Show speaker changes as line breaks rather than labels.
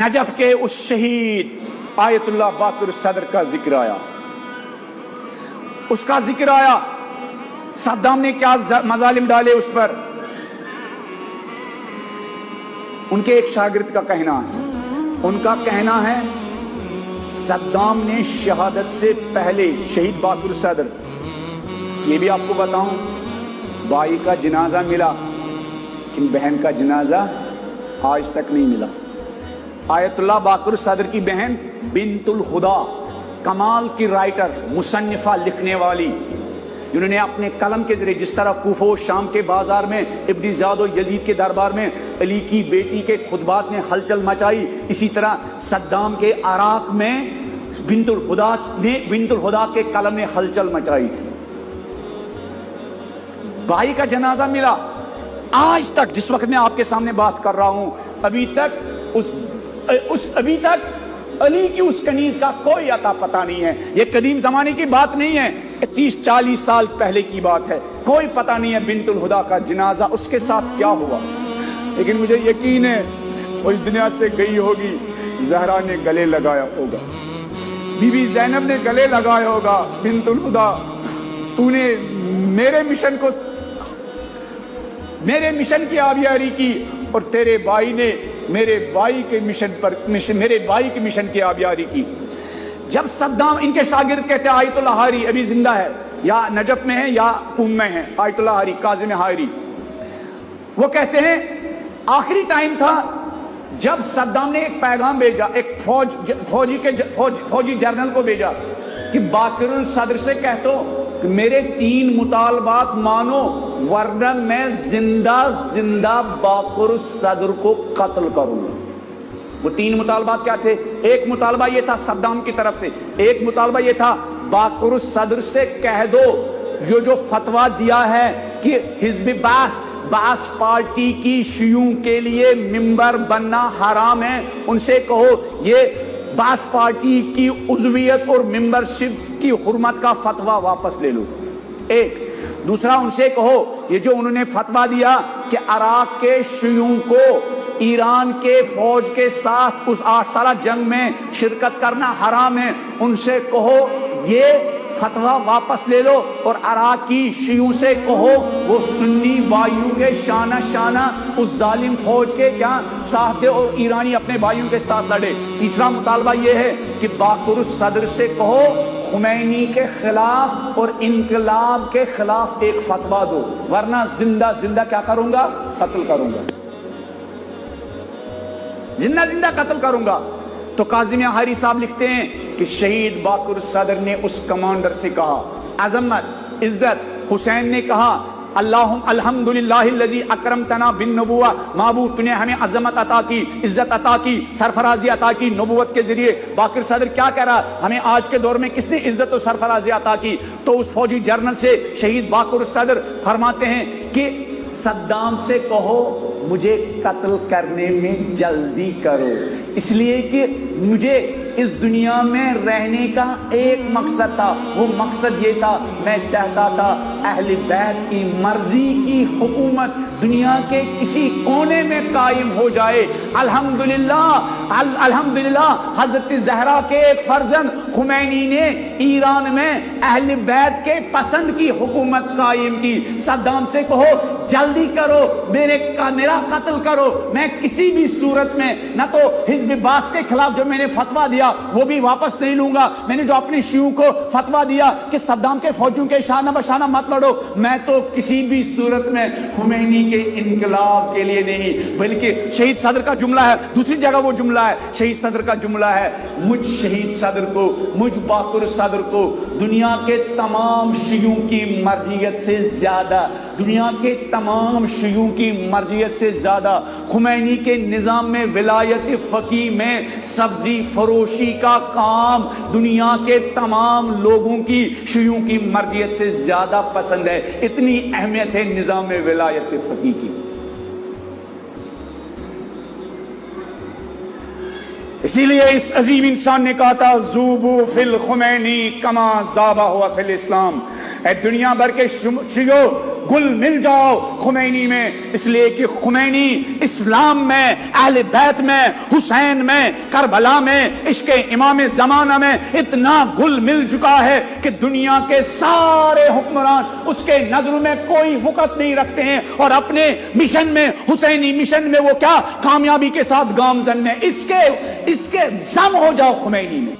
Najaf کے اس شہید آیت اللہ باقر صدر کا ذکر آیا، اس کا ذکر آیا، صدام نے کیا مظالم ڈالے اس پر۔ ان کے ایک شاگرد کا کہنا ہے، ان کا کہنا ہے صدام نے شہادت سے پہلے شہید باقر صدر، یہ بھی آپ کو بتاؤں، بھائی کا جنازہ ملا لیکن بہن کا جنازہ آج تک نہیں ملا۔ آیت اللہ باقر صدر کی بہن بنت الہدا، کمال کی رائٹر، مصنفہ، لکھنے والی، جنہوں نے اپنے قلم کے ذریعے جس طرح کوفہ و شام کے بازار میں ابن زیاد و یزید کے دربار میں علی کی بیٹی کے خطبات نے ہلچل مچائی، اسی طرح صدام کے عراق میں بنت الہدا کے قلم نے ہلچل مچائی تھی۔ بھائی کا جنازہ ملا، آج تک جس وقت میں آپ کے سامنے بات کر رہا ہوں ابھی تک علی کی اس کنیز کا کوئی عطا پتہ نہیں ہے۔ یہ قدیم زمانے کی بات نہیں ہے، 30-40 سال پہلے کی بات ہے، کوئی پتہ نہیں ہے بنت الہدا کا جنازہ اس کے ساتھ کیا ہوا۔ لیکن مجھے یقین ہے وہ اس دنیا سے گئی ہوگی، زہرا نے گلے لگایا ہوگا، بی بی زینب نے گلے لگایا ہوگا، بنت الہدا تو نے میرے مشن کی آبیاری کی، اور تیرے بھائی نے میرے بھائی کے مشن کی آبیاری کی۔ جب صدام، ان کے شاگرد کہتے ہیں آیت اللہ حاری ابھی زندہ ہے، یا نجف میں ہے یا قم میں ہے، آیت اللہ حاری، کاظم حاری، وہ کہتے ہیں آخری ٹائم تھا جب صدام نے ایک پیغام بھیجا، ایک فوجی جنرل کو بھیجا کہ باقر الصدر سے کہہ دو کہ میرے 3 مطالبات مانو ورنہ میں زندہ باقر الصدر کو قتل کروں گا۔ وہ 3 مطالبات کیا تھے؟ ایک مطالبہ یہ تھا صدام کی طرف سے، ایک مطالبہ یہ تھا باقر الصدر سے کہہ دو جو فتویٰ دیا ہے کہ حزب بعث پارٹی کی شیوعوں کے لیے ممبر بننا حرام ہے، ان سے کہو یہ بعث پارٹی کی عضویت اور ممبرشپ کی حرمت کا فتویٰ واپس لے لو۔ ایک دوسرا، ان سے کہو یہ جو انہوں نے فتویٰ دیا کہ عراق کے شیوعوں کو ایران کے فوج کے ساتھ اس 8 سالہ جنگ میں شرکت کرنا حرام ہے، ان سے کہو یہ فتویٰ واپس لے لو، اور عراق کی شیعوں سے کہو وہ سنی وائیوں کے شانہ اس ظالم فوج کے کیا ساتھ دے اور ایرانی اپنے بھائیوں کے ساتھ لڑے۔ تیسرا مطالبہ یہ ہے کہ باقر الصدر سے کہو خمینی کے خلاف اور انقلاب کے خلاف ایک فتویٰ دو، ورنہ زندہ کیا کروں گا؟ قتل کروں گا، زندہ قتل کروں گا۔ تو کاظم حاری صاحب لکھتے ہیں کہ شہید باقر صدر نے اس کمانڈر سے کہا، عظمت، عزت، حسین نے کہا الحمدللہ الذی اکرمتنا بالنبوہ، معبود تو نے ہمیں عظمت عطا کی، عزت عطا کی، سرفرازی عطا کی نبوت کے ذریعے۔ باقر صدر کیا کہہ رہا؟ ہمیں آج کے دور میں کس نے عزت و سرفرازی عطا کی؟ تو اس فوجی جرنل سے شہید باقر صدر فرماتے ہیں کہ صدام سے کہو مجھے قتل کرنے میں جلدی کرو، اس لیے کہ مجھے اس دنیا میں رہنے کا ایک مقصد تھا، وہ مقصد یہ تھا میں چاہتا تھا اہل بیت کی مرضی کی حکومت دنیا کے کسی کونے میں قائم ہو جائے۔ الحمدللہ حضرت زہرا کے ایک فرزند خمینی نے ایران میں اہل بیت کے پسند کی حکومت قائم کی۔ صدام سے کہو جلدی کرو، میرا قتل کرو، میں کسی بھی صورت میں نہ تو حزب بعث کے خلاف جو میں نے فتویٰ دیا وہ بھی واپس نہیں لوں گا، میں نے جو اپنے شیعوں کو فتویٰ دیا کہ صدام کے فوجیوں کے شانہ بشانہ مت لڑو، میں تو کسی بھی صورت میں خمینی کے انقلاب کے لیے نہیں۔ بلکہ شہید صدر کا جملہ ہے، دوسری جگہ وہ جملہ ہے، شہید صدر کا جملہ ہے، مجھ شہید صدر کو، مجھ باقر صدر کو دنیا کے تمام شیعوں کی مرضیت سے زیادہ، دنیا کے تمام شیعوں کی مرضیت سے زیادہ خمینی کے نظام میں ولایت فقیہ میں سبزی فروشی کا کام دنیا کے تمام لوگوں کی، شیعوں کی مرضیت سے زیادہ پسند ہے۔ اتنی اہمیت ہے نظام میں ولایت فقیہ کی۔ اسی لیے اس عظیم انسان نے کہا تھا ذوبوا فی الخمینی کما ذابہ ہوا فی الاسلام، اے دنیا بھر کے شیعوں گل مل جاؤ خمینی میں، اس لیے کہ خمینی اسلام میں، اہل بیت میں، حسین میں، کربلا میں، عشق امام زمانہ میں اتنا گل مل چکا ہے کہ دنیا کے سارے حکمران اس کے نظر میں کوئی وقت نہیں رکھتے ہیں، اور اپنے مشن میں، حسینی مشن میں وہ کیا کامیابی کے ساتھ گامزن ہے۔ اس کے ضم ہو جاؤ خمینی میں۔